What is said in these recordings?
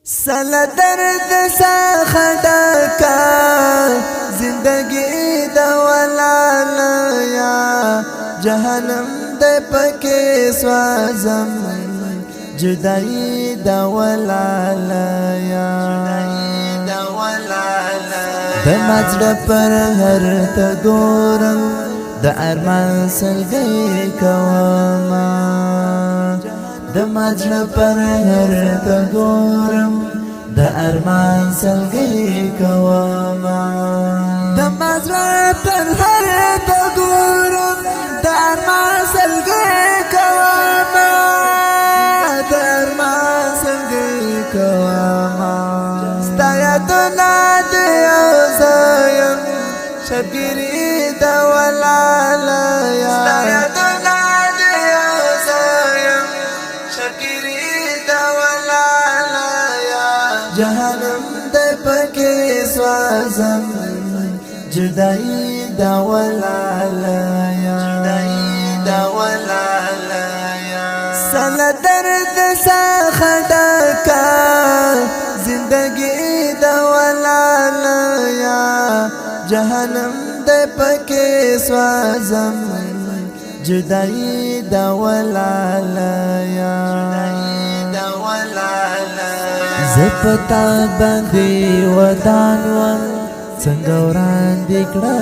سلا درد سا خداکا زندگی دا ولالیا جهنم دے پکے سوازم جدائی دا ولالیا دا مجد پر ہر تگورم دا ارمان سلگی کواما دا مجد پر ہر تگورم دا ارمان سلگی کواما دا مجد پر ہر تگورم دا ارمان سلگی کواما دا ارمان سلگی کواما ستایا دنا دیا زایم شبگیری دا ولالیا ستایا دنا دیا زایم شبگیری دا ولالیا جہنم دے پکے سوازم جدائی دا ولالیا سلا درد سا خداکا زندگی دا ولالیا جہنم دے پکے سوازم جدائی دا ولالیا زپتا بندی ودانوان سنگوران دکڑا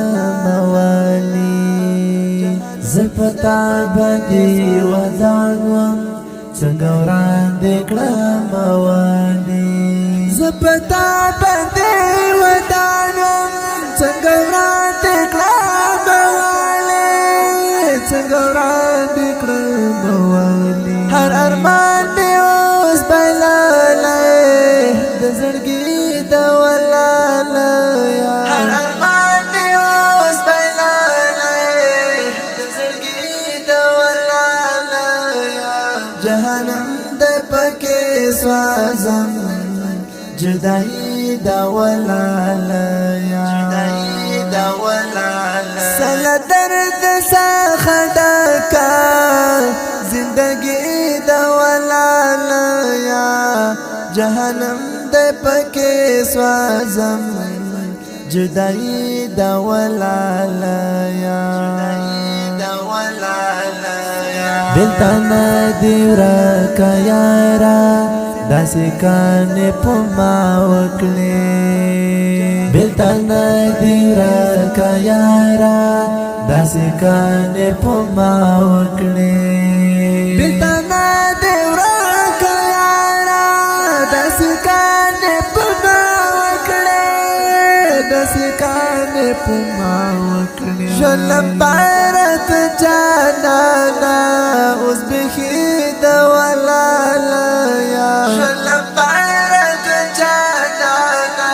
موالی زپتا بندی ودانوان سنگوران دکڑا موالی زپتا بندی ودانوان سنگوران دکڑا موالی سنگوران دکڑا موالی ہر ارمان دیوز بلالائے دزرگی دا ولالیا ہر ارمان دیوز بلالائے دزرگی دا ولالیا جہنم دے پکے سوازم جدائی دا ولالیا سلا درد سا خداکا زندگی دا ولالیا جہنم دے پکے سوازم جدائی دا ولالیا بلتانا دیورا کا یارا داسی کانے پما وکلے بلتانا دیورا کا یارا داسی کانے پما وکلے بلتانا دیورا کا یارا داسی کانے پما وکلے داسی کانے پما وکلے شلم بارت جانانا اس بخی دا ولالیا شلم بارت جانانا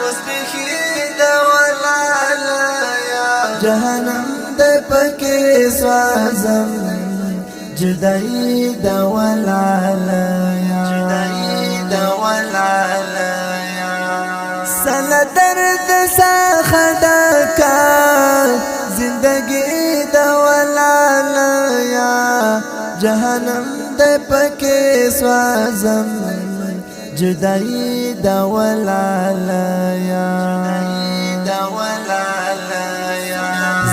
اس بخی دا ولالیا جہنم دے پکے سوازم جدائی دا ولالیا سلا درد سا خداکا زندگی دا ولالیا جہنم دے پکے سوازم جدائی دا ولالیا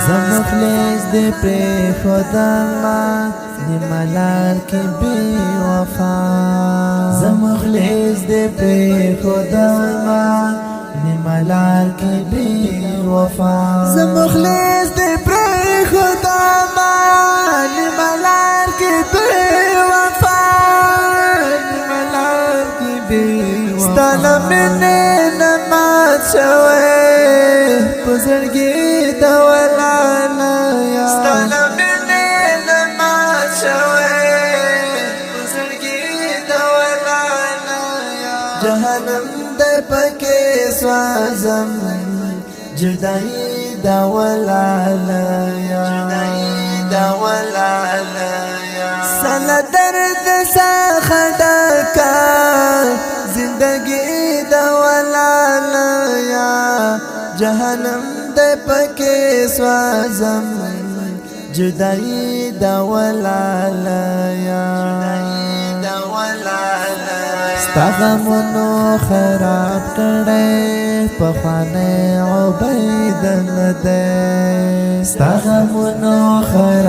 زمخلیز دے پری خداما نمالار کی بی وفا زمخلیز دے پری خداما نمالار کی بی وفا زمخلیز دے پری خداما نمالار کی بی وفا نمالار کی بی وفا ستانا منی نمات شوئے بزرگی دا ولالیا ستانا منی نمات شوئے بزرگی دا ولالیا جہنم دے پکے سوازم جدائی دا ولالیا سلا درد سا خداکا زندگی دا ولالیا جہنم دے پکے سوازم جدائی دا ولالیا ستغمونو خراب کړي پخوانه عبید نه ده ستغمونو خراب